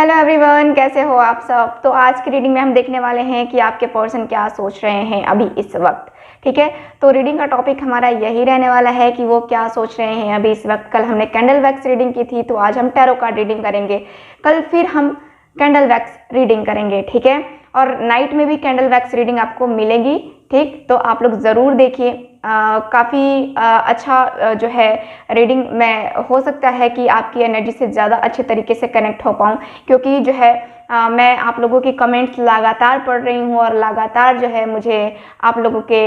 Hello everyone, कैसे हो आप सब। तो आज की रीडिंग में हम देखने वाले हैं कि आपके पर्सन क्या सोच रहे हैं अभी इस वक्त। ठीक है, तो रीडिंग का टॉपिक हमारा यही रहने वाला है कि वो क्या सोच रहे हैं अभी इस वक्त। कल हमने कैंडल वैक्स रीडिंग की थी, तो आज हम टैरो कार्ड रीडिंग करेंगे। कल फिर हम कैंडल वैक्स रीडिंग करेंगे, ठीक है। और नाइट में भी कैंडल वैक्स रीडिंग आपको मिलेगी, ठीक। तो आप लोग ज़रूर देखिए, काफ़ी अच्छा जो है रीडिंग में हो सकता है कि आपकी एनर्जी से ज़्यादा अच्छे तरीके से कनेक्ट हो पाऊँ, क्योंकि जो है मैं आप लोगों की कमेंट्स लगातार पढ़ रही हूँ और लगातार जो है मुझे आप लोगों के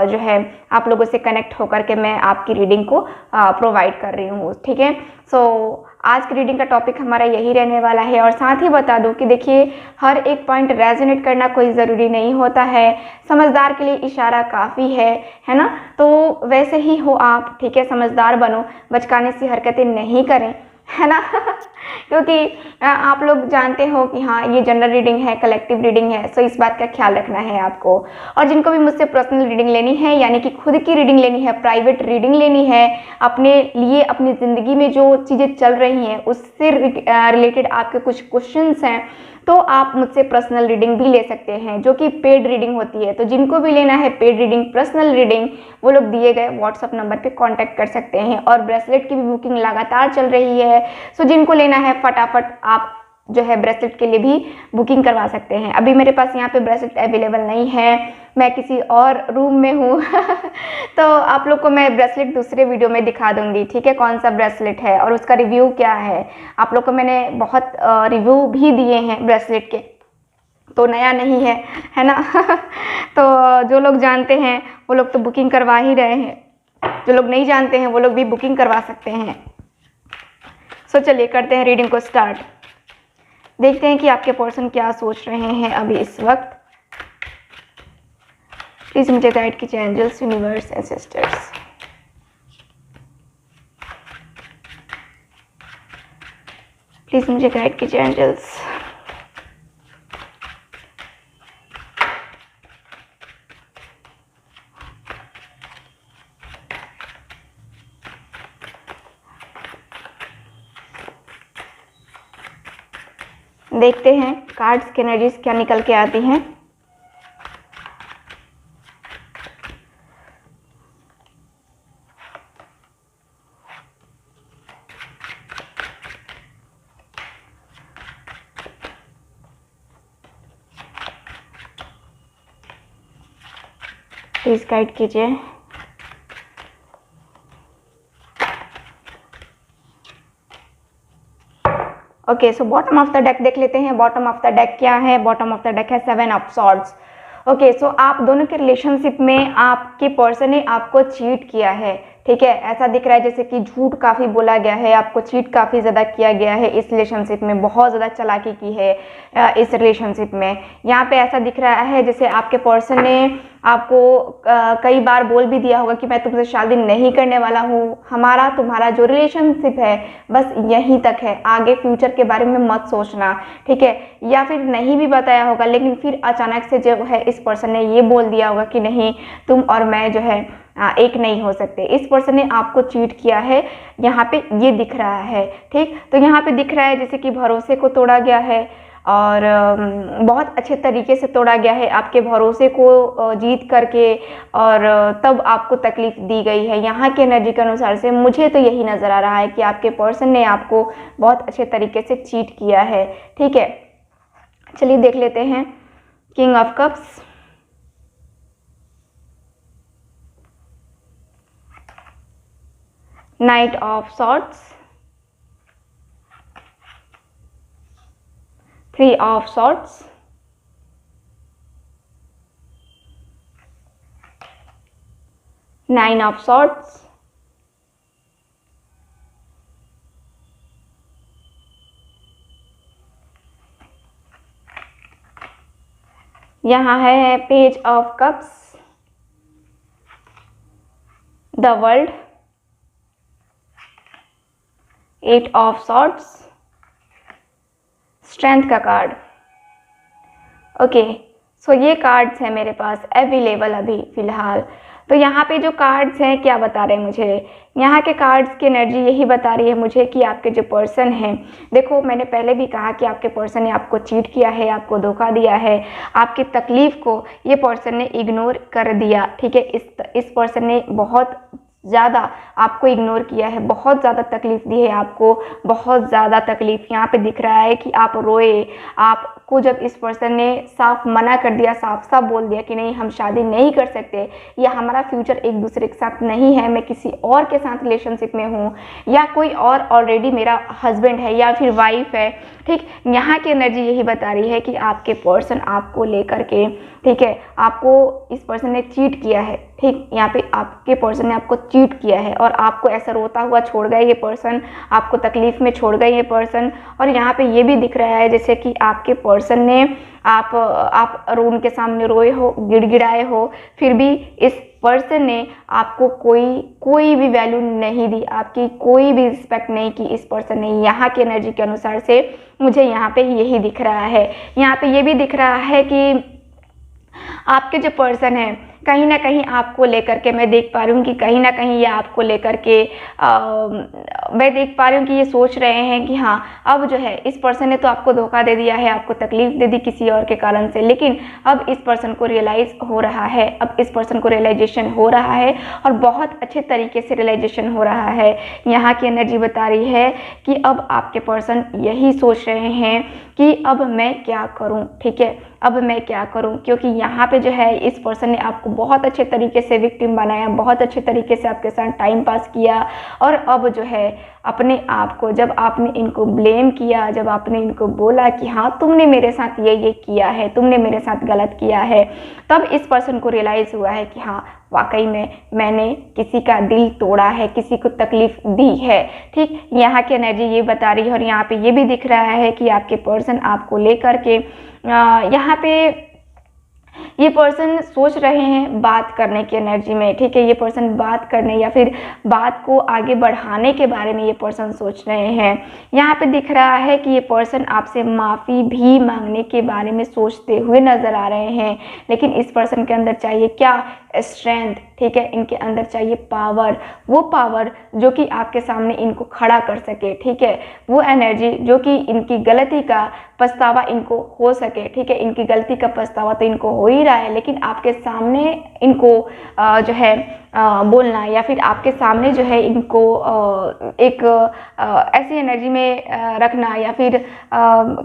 जो है आप लोगों से कनेक्ट होकर के मैं आपकी रीडिंग को प्रोवाइड कर रही हूँ, ठीक है। सो आज की रीडिंग का टॉपिक हमारा यही रहने वाला है। और साथ ही बता दूं कि देखिए, हर एक पॉइंट रेजोनेट करना कोई ज़रूरी नहीं होता है। समझदार के लिए इशारा काफ़ी है ना। तो वैसे ही हो आप, ठीक है। समझदार बनो, बचकाने सी हरकतें नहीं करें, है ना। क्योंकि आप लोग जानते हो कि हाँ, ये जनरल रीडिंग है, कलेक्टिव रीडिंग है, सो इस बात का ख्याल रखना है आपको। और जिनको भी मुझसे पर्सनल रीडिंग लेनी है, यानी कि खुद की रीडिंग लेनी है, प्राइवेट रीडिंग लेनी है अपने लिए, अपनी ज़िंदगी में जो चीज़ें चल रही हैं उससे रिलेटेड आपके कुछ क्वेश्चंस हैं, तो आप मुझसे पर्सनल रीडिंग भी ले सकते हैं, जो कि पेड रीडिंग होती है। तो जिनको भी लेना है पेड रीडिंग, पर्सनल रीडिंग, वो लोग दिए गए व्हाट्सअप नंबर पे कांटेक्ट कर सकते हैं। और ब्रेसलेट की भी बुकिंग लगातार चल रही है, सो जिनको लेना है फटाफट आप जो है ब्रेसलेट के लिए भी बुकिंग करवा सकते हैं। अभी मेरे पास यहाँ पे ब्रेसलेट अवेलेबल नहीं है, मैं किसी और रूम में हूँ। तो आप लोग को मैं ब्रेसलेट दूसरे वीडियो में दिखा दूंगी, ठीक है, कौन सा ब्रेसलेट है और उसका रिव्यू क्या है। आप लोग को मैंने बहुत रिव्यू भी दिए हैं ब्रेसलेट के, तो नया नहीं है ना। तो जो लोग जानते हैं वो लोग तो बुकिंग करवा ही रहे हैं, जो लोग नहीं जानते हैं वो लोग भी बुकिंग करवा सकते हैं। सो चलिए करते हैं रीडिंग को स्टार्ट। देखते हैं कि आपके पर्सन क्या सोच रहे हैं अभी इस वक्त। प्लीज मुझे गाइड कीजिए angels, universe and sisters. Please मुझे गाइड कीजिए एंजल्स। देखते हैं कार्ड्स की एनर्जीज क्या निकल के आती हैं। प्लीज गाइड कीजिए। Okay, so bottom of the deck देख लेते हैं। बॉटम ऑफ द डेक क्या है? बॉटम ऑफ द डेक है 7 ऑफ सॉर्ड्स। ओके, सो आप दोनों के रिलेशनशिप में आपके पर्सन ने आपको चीट किया है, ठीक है। ऐसा दिख रहा है जैसे कि झूठ काफ़ी बोला गया है, आपको चीट काफ़ी ज़्यादा किया गया है इस रिलेशनशिप में, बहुत ज़्यादा चालाकी की है इस रिलेशनशिप में। यहाँ पे ऐसा दिख रहा है जैसे आपके पर्सन ने आपको कई बार बोल भी दिया होगा कि मैं तुमसे शादी नहीं करने वाला हूँ, हमारा तुम्हारा जो रिलेशनशिप है बस यहीं तक है, आगे फ्यूचर के बारे में मत सोचना, ठीक है। या फिर नहीं भी बताया होगा, लेकिन फिर अचानक से जो है इस पर्सन ने ये बोल दिया होगा कि नहीं, तुम और मैं जो है एक नहीं हो सकते। इस पर्सन ने आपको चीट किया है, यहाँ पे ये दिख रहा है, ठीक। तो यहाँ पे दिख रहा है जैसे कि भरोसे को तोड़ा गया है और बहुत अच्छे तरीके से तोड़ा गया है, आपके भरोसे को जीत करके, और तब आपको तकलीफ दी गई है। यहाँ के एनर्जी के अनुसार से मुझे तो यही नज़र आ रहा है कि आपके पर्सन ने आपको बहुत अच्छे तरीके से चीट किया है, ठीक है। चलिए देख लेते हैं king of cups, night of swords, 3 of swords, 9 of swords, यहाँ है page of cups, the world, 8 of swords, strength का कार्ड। ओके, सो ये कार्ड्स हैं मेरे पास अवेलेबल अभी फ़िलहाल। तो यहाँ पे जो कार्ड्स हैं क्या बता रहे हैं मुझे, यहाँ के कार्ड्स की एनर्जी यही बता रही है मुझे कि आपके जो पर्सन हैं, देखो मैंने पहले भी कहा कि आपके पर्सन ने आपको चीट किया है, आपको धोखा दिया है, आपकी तकलीफ़ को ये पर्सन ने इग्नोर कर दिया। ठीक है, इस पर्सन ने बहुत ज़्यादा आपको इग्नोर किया है, बहुत ज़्यादा तकलीफ़ दी है आपको, बहुत ज़्यादा तकलीफ़। यहाँ पे दिख रहा है कि आप रोए, आपको जब इस पर्सन ने साफ मना कर दिया, साफ साफ बोल दिया कि नहीं हम शादी नहीं कर सकते, या हमारा फ्यूचर एक दूसरे के साथ नहीं है, मैं किसी और के साथ रिलेशनशिप में हूँ, या कोई और ऑलरेडी मेरा हस्बैंड है या फिर वाइफ है। ठीक, यहाँ की एनर्जी यही बता रही है कि आपके पर्सन आपको लेकर के, ठीक है, आपको इस पर्सन ने चीट किया है। ठीक, यहाँ पे आपके पर्सन ने आपको चीट किया है और आपको ऐसा रोता हुआ छोड़ गया ये पर्सन, आपको तकलीफ में छोड़ गए ये पर्सन। और यहाँ पे ये भी दिख रहा है जैसे कि आपके पर्सन ने आप उनके सामने रोए हो, गिड़गिड़ाए हो, फिर भी इस पर्सन ने आपको कोई भी वैल्यू नहीं दी, आपकी कोई भी रिस्पेक्ट नहीं की इस पर्सन ने। यहाँ की एनर्जी के अनुसार से मुझे यहाँ पे यही दिख रहा है। यहाँ पे ये भी दिख रहा है कि आपके जो पर्सन है कहीं ना कहीं आपको लेकर के, मैं देख पा रही हूँ कि कहीं ना कहीं ये आपको लेकर के मैं देख पा रही हूँ कि ये सोच रहे हैं कि हाँ अब जो है इस पर्सन ने तो आपको धोखा दे दिया है, आपको तकलीफ दे दी किसी और के कारण से, लेकिन अब इस पर्सन को रियलाइज हो रहा है, अब इस पर्सन को रियलाइजेशन हो रहा है और बहुत अच्छे तरीके से रियलाइजेशन हो रहा है। यहाँ की एनर्जी बता रही है कि अब आपके पर्सन यही सोच रहे हैं कि अब मैं क्या करूँ। ठीक है, अब मैं क्या करूं, क्योंकि यहाँ पे जो है इस पर्सन ने आपको बहुत अच्छे तरीके से विक्टिम बनाया, बहुत अच्छे तरीके से आपके साथ टाइम पास किया, और अब जो है अपने आप को, जब आपने इनको ब्लेम किया, जब आपने इनको बोला कि हाँ तुमने मेरे साथ ये किया है, तुमने मेरे साथ गलत किया है, तब इस पर्सन को रियलाइज़ हुआ है कि हाँ वाकई में मैंने किसी का दिल तोड़ा है, किसी को तकलीफ दी है। ठीक, यहाँ की एनर्जी ये बता रही है। और यहाँ पे ये भी दिख रहा है कि आपके पर्सन आपको लेकर के यहाँ पे ये पर्सन सोच रहे हैं बात करने की एनर्जी में। ठीक है, ये पर्सन बात करने या फिर बात को आगे बढ़ाने के बारे में ये पर्सन सोच रहे हैं। यहाँ पे दिख रहा है कि ये पर्सन आपसे माफ़ी भी मांगने के बारे में सोचते हुए नज़र आ रहे हैं, लेकिन इस पर्सन के अंदर चाहिए क्या, स्ट्रेंथ। ठीक है, इनके अंदर चाहिए पावर, वो पावर जो कि आपके सामने इनको खड़ा कर सके। ठीक है, वो एनर्जी जो कि इनकी गलती का पछतावा इनको हो सके। ठीक है, इनकी गलती का पछतावा तो इनको हो ही रहा है, लेकिन आपके सामने इनको जो है बोलना, या फिर आपके सामने जो है इनको एक ऐसी एनर्जी में रखना, या फिर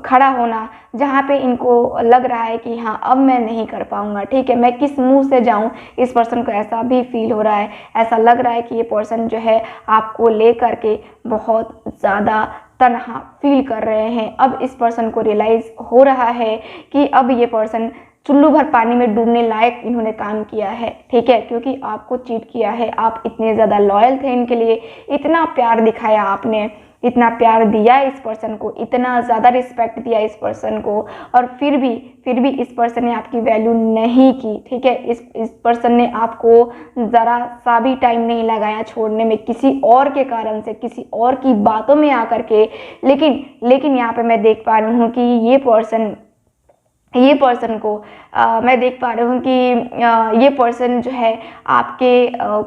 खड़ा होना जहाँ पे इनको लग रहा है कि हाँ अब मैं नहीं कर पाऊँगा। ठीक है, मैं किस मुंह से जाऊँ। इस पर्सन को ऐसा भी फील हो रहा है, ऐसा लग रहा है कि ये पर्सन जो है आपको ले करके बहुत ज़्यादा तन्हा फील कर रहे हैं। अब इस पर्सन को रियलाइज़ हो रहा है कि अब ये पर्सन चुल्लू भर पानी में डूबने लायक इन्होंने काम किया है। ठीक है, क्योंकि आपको चीट किया है, आप इतने ज़्यादा लॉयल थे इनके लिए, इतना प्यार दिखाया आपने, इतना प्यार दिया इस पर्सन को, इतना ज़्यादा रिस्पेक्ट दिया इस पर्सन को, और फिर भी इस पर्सन ने आपकी वैल्यू नहीं की। ठीक है, इस पर्सन ने आपको ज़रा सा भी टाइम नहीं लगाया छोड़ने में, किसी और के कारण से, किसी और की बातों में आकर के। लेकिन यहाँ पे मैं देख पा रही हूँ कि ये पर्सन को मैं देख पा रही हूँ कि ये पर्सन जो है आपके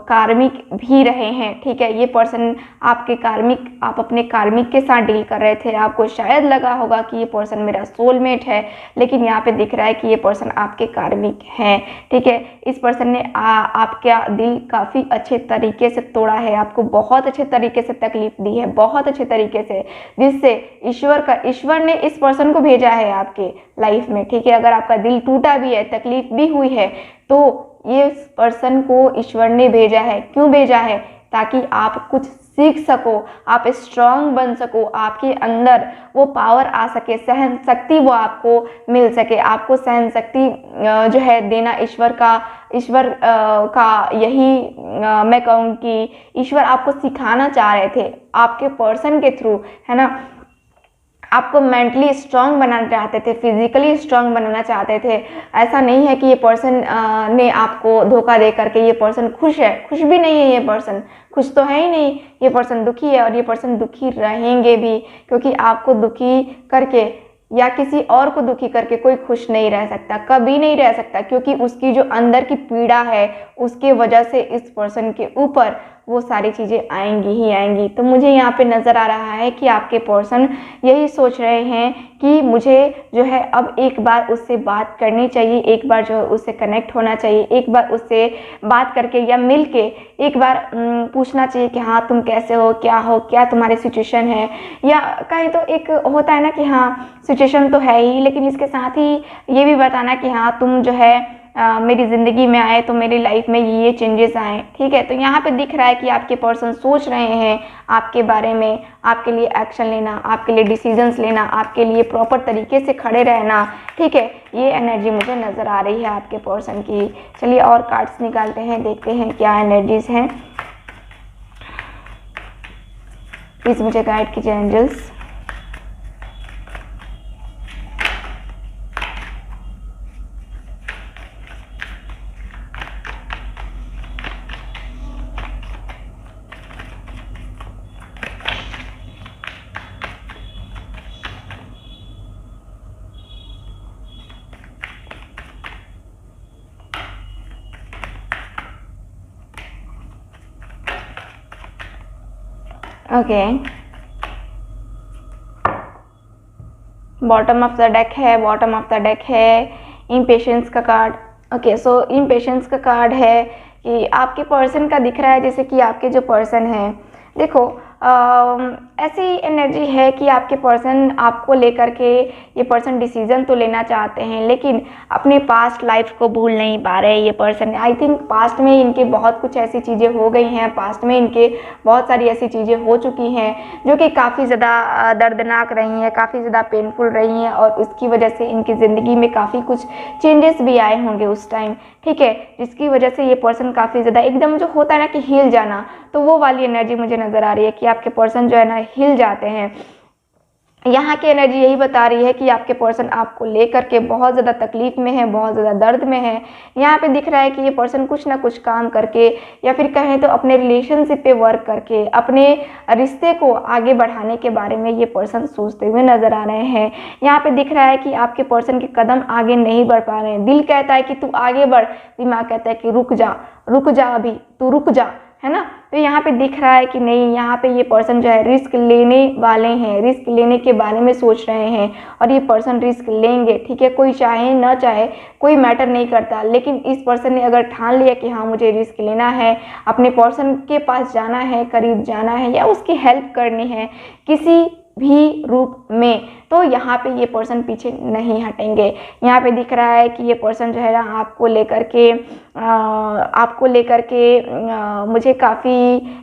कार्मिक भी रहे हैं। ठीक है, ये पर्सन आपके कार्मिक, आप अपने कार्मिक के साथ डील कर रहे थे। आपको शायद लगा होगा कि ये पर्सन मेरा सोलमेट है, लेकिन यहाँ पे दिख रहा है कि ये पर्सन आपके कार्मिक हैं। ठीक है, इस पर्सन ने आपका दिल काफ़ी अच्छे तरीके से तोड़ा है, आपको बहुत अच्छे तरीके से तकलीफ दी है, बहुत अच्छे तरीके से, जिससे ईश्वर ने इस पर्सन को भेजा है आपके लाइफ में। ठीक है, अगर आपका दिल टूटा भी है, तकलीफ भी हुई है, तो ये पर्सन को ईश्वर ने भेजा है। क्यों भेजा है? ताकि आप कुछ सीख सको, आप स्ट्रांग बन सको, आपके अंदर वो पावर आ सके, सहन शक्ति वो आपको मिल सके। आपको सहन शक्ति जो है देना ईश्वर का यही मैं कहूँ कि ईश्वर आपको सिखाना चाह रहे थे आपके पर्सन के थ्रू, है ना। आपको मेंटली स्ट्रांग बनाना चाहते थे, फिजिकली स्ट्रांग बनाना चाहते थे। ऐसा नहीं है कि ये पर्सन ने आपको धोखा दे करके ये पर्सन खुश है, खुश भी नहीं है। ये पर्सन खुश तो है ही नहीं, ये पर्सन दुखी है, और ये पर्सन दुखी रहेंगे भी, क्योंकि आपको दुखी करके या किसी और को दुखी करके कोई खुश नहीं रह सकता, कभी नहीं रह सकता, क्योंकि उसकी जो अंदर की पीड़ा है उसके वजह से इस पर्सन के ऊपर वो सारी चीज़ें आएंगी ही आएंगी। तो मुझे यहाँ पे नज़र आ रहा है कि आपके पर्सन यही सोच रहे हैं कि मुझे जो है अब एक बार उससे बात करनी चाहिए, एक बार जो है उससे कनेक्ट होना चाहिए, एक बार उससे बात करके या मिल के एक बार पूछना चाहिए कि हाँ तुम कैसे हो, क्या तुम्हारी सिचुएशन है। या कहीं तो एक होता है ना कि हाँ सिचुएशन तो है ही, लेकिन इसके साथ ही ये भी बताना कि हाँ तुम जो है मेरी ज़िंदगी में आए तो मेरी लाइफ में ये चेंजेस आए। ठीक है, तो यहाँ पे दिख रहा है कि आपके पर्सन सोच रहे हैं आपके बारे में, आपके लिए एक्शन लेना, आपके लिए डिसीजंस लेना, आपके लिए प्रॉपर तरीके से खड़े रहना। ठीक है, ये एनर्जी मुझे नज़र आ रही है आपके पर्सन की। चलिए और कार्ड्स निकालते हैं, देखते हैं क्या एनर्जीज हैं। प्लीज़ मुझे गाइड कीजिए angels. Okay, bottom of the deck है, बॉटम ऑफ द डेक है इम्पेशेंस का कार्ड। ओके, सो इम्पेशेंस का कार्ड है कि आपके पर्सन का दिख रहा है जैसे कि आपके जो पर्सन है, देखो ऐसी एनर्जी है कि आपके पर्सन आपको लेकर के ये पर्सन डिसीजन तो लेना चाहते हैं, लेकिन अपने पास्ट लाइफ को भूल नहीं पा रहे ये पर्सन। आई थिंक पास्ट में इनके बहुत कुछ ऐसी चीज़ें हो गई हैं, पास्ट में इनके बहुत सारी ऐसी चीज़ें हो चुकी हैं जो कि काफ़ी ज़्यादा दर्दनाक रही हैं, काफ़ी ज़्यादा पेनफुल रही हैं, और उसकी वजह से इनकी ज़िंदगी में काफ़ी कुछ चेंजेस भी आए होंगे उस टाइम। ठीक है, जिसकी वजह से ये पर्सन काफ़ी ज़्यादा एकदम जो होता है ना कि हिल जाना, तो वो वाली एनर्जी मुझे नज़र आ रही है कि आपके पर्सन जो है ना हिल जाते हैं। यहाँ की एनर्जी यही बता रही है कि आपके पर्सन आपको लेकर के बहुत ज़्यादा तकलीफ में है, बहुत ज़्यादा दर्द में है। यहाँ पे दिख रहा है कि ये पर्सन कुछ ना कुछ काम करके या फिर कहें तो अपने रिलेशनशिप पे वर्क करके अपने रिश्ते को आगे बढ़ाने के बारे में ये पर्सन सोचते हुए नज़र आ रहे हैं। यहाँ पे दिख रहा है कि आपके पर्सन के कदम आगे नहीं बढ़ पा रहे हैं। दिल कहता है कि तू आगे बढ़, दिमाग कहता है कि रुक जा अभी, तू रुक जा, है ना। तो यहाँ पे दिख रहा है कि नहीं, यहाँ पे ये पर्सन जो है रिस्क लेने वाले हैं, रिस्क लेने के बारे में सोच रहे हैं, और ये पर्सन रिस्क लेंगे। ठीक है, कोई चाहे ना चाहे कोई मैटर नहीं करता, लेकिन इस पर्सन ने अगर ठान लिया कि हाँ मुझे रिस्क लेना है, अपने पर्सन के पास जाना है, करीब जाना है, या उसकी हेल्प करनी है किसी भी रूप में, तो यहाँ पे ये पर्सन पीछे नहीं हटेंगे। यहाँ पे दिख रहा है कि ये पर्सन जो है ना आपको लेकर के मुझे काफ़ी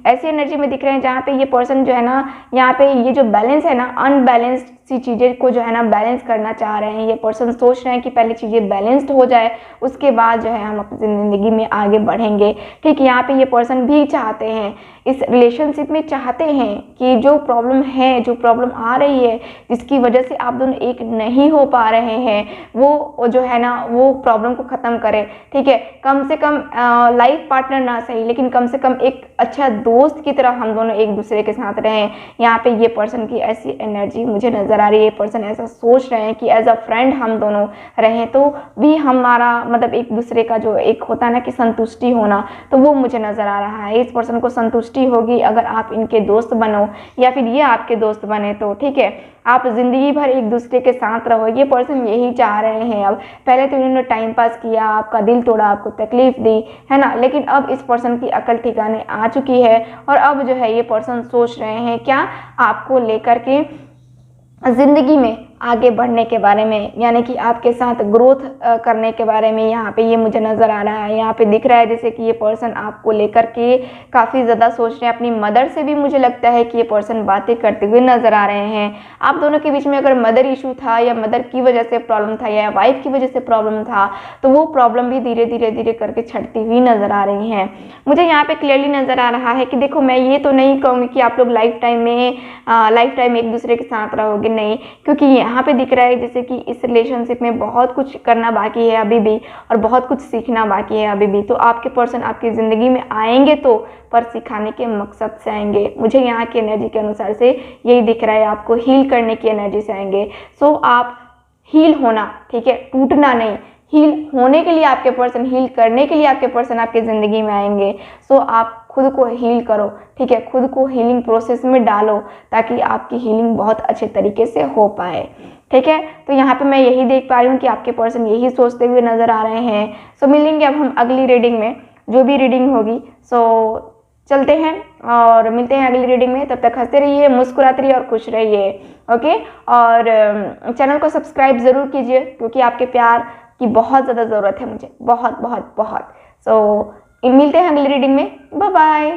ऐसी एनर्जी में दिख रहे हैं जहाँ पे ये पर्सन जो है ना, यहाँ पे ये जो बैलेंस है ना, अनबैलेंस्ड सी चीज़ें को जो है ना बैलेंस करना चाह रहे हैं। ये पर्सन सोच रहे हैं कि पहले चीज़ें बैलेंस्ड हो जाए, उसके बाद जो है हम अपनी ज़िंदगी में आगे बढ़ेंगे। ठीक, यहाँ पे ये पर्सन भी चाहते हैं, इस रिलेशनशिप में चाहते हैं कि जो प्रॉब्लम है, जो प्रॉब्लम आ रही है, जिसकी वजह से आप दोनों एक नहीं हो पा रहे हैं, वो जो है ना वो प्रॉब्लम को ख़त्म करें। ठीक है, कम से कम लाइफ पार्टनर ना सही, लेकिन कम से कम एक अच्छा दोस्त की तरह हम दोनों एक दूसरे के साथ रहें। यहाँ पे ये पर्सन की ऐसी एनर्जी मुझे नज़र आ रही है। ये पर्सन ऐसा सोच रहे हैं कि एज अ फ्रेंड हम दोनों रहें, तो भी हमारा मतलब एक दूसरे का जो एक होता है ना कि संतुष्टि होना, तो वो मुझे नज़र आ रहा है। इस पर्सन को संतुष्टि होगी अगर आप इनके दोस्त बनो या फिर ये आपके दोस्त बने, तो ठीक है आप ज़िंदगी भर एक दूसरे के साथ रहो। ये पर्सन यही चाह रहे हैं। अब पहले तो इन्होंने टाइम पास किया, आपका दिल तोड़ा, आपको तकलीफ दी, है ना, लेकिन अब इस पर्सन की अकल ठिकाने आ चुकी है, और अब जो है ये पर्सन सोच रहे हैं क्या आपको लेकर के ज़िंदगी में आगे बढ़ने के बारे में, यानी कि आपके साथ ग्रोथ करने के बारे में। यहाँ पे ये मुझे नज़र आ रहा है। यहाँ पे दिख रहा है जैसे कि ये पर्सन आपको लेकर के काफ़ी ज़्यादा सोच रहे हैं। अपनी मदर से भी मुझे लगता है कि ये पर्सन बातें करते हुए नज़र आ रहे हैं। आप दोनों के बीच में अगर मदर इशू था या मदर की वजह से प्रॉब्लम था या वाइफ की वजह से प्रॉब्लम था, तो वो प्रॉब्लम भी धीरे धीरे करके छटती हुई नज़र आ रही हैं। मुझे यहाँ पर क्लियरली नज़र आ रहा है कि देखो, मैं ये तो नहीं कहूँगी कि आप लोग लाइफ टाइम एक दूसरे के साथ रहोगे, नहीं, क्योंकि यहाँ पे दिख रहा है जैसे कि इस रिलेशनशिप में बहुत कुछ करना बाकी है अभी भी, और बहुत कुछ सीखना बाकी है अभी भी। तो आपके पर्सन आपकी ज़िंदगी में आएंगे तो पर सिखाने के मकसद से आएंगे। मुझे यहाँ की एनर्जी के अनुसार से यही दिख रहा है, आपको हील करने की एनर्जी से आएंगे। सो आप हील होना, ठीक है, टूटना नहीं, हील होने के लिए आपके पर्सन, हील करने के लिए आपके पर्सन आपके ज़िंदगी में आएंगे। सो आप खुद को हील करो, ठीक है, खुद को हीलिंग प्रोसेस में डालो ताकि आपकी हीलिंग बहुत अच्छे तरीके से हो पाए, ठीक है। तो यहाँ पे मैं यही देख पा रही हूँ कि आपके पर्सन यही सोचते हुए नज़र आ रहे हैं। सो मिलेंगे अब हम अगली रीडिंग में, जो भी रीडिंग होगी। सो चलते हैं और मिलते हैं अगली रीडिंग में। तब तक हंसते रहिए, मुस्कुराते रहिए और खुश रहिए, ओके। और चैनल को सब्सक्राइब ज़रूर कीजिए क्योंकि आपके प्यार की बहुत ज़्यादा ज़रूरत है मुझे, बहुत बहुत बहुत। सो मिलते हैं अगली रीडिंग में, बाय बाय।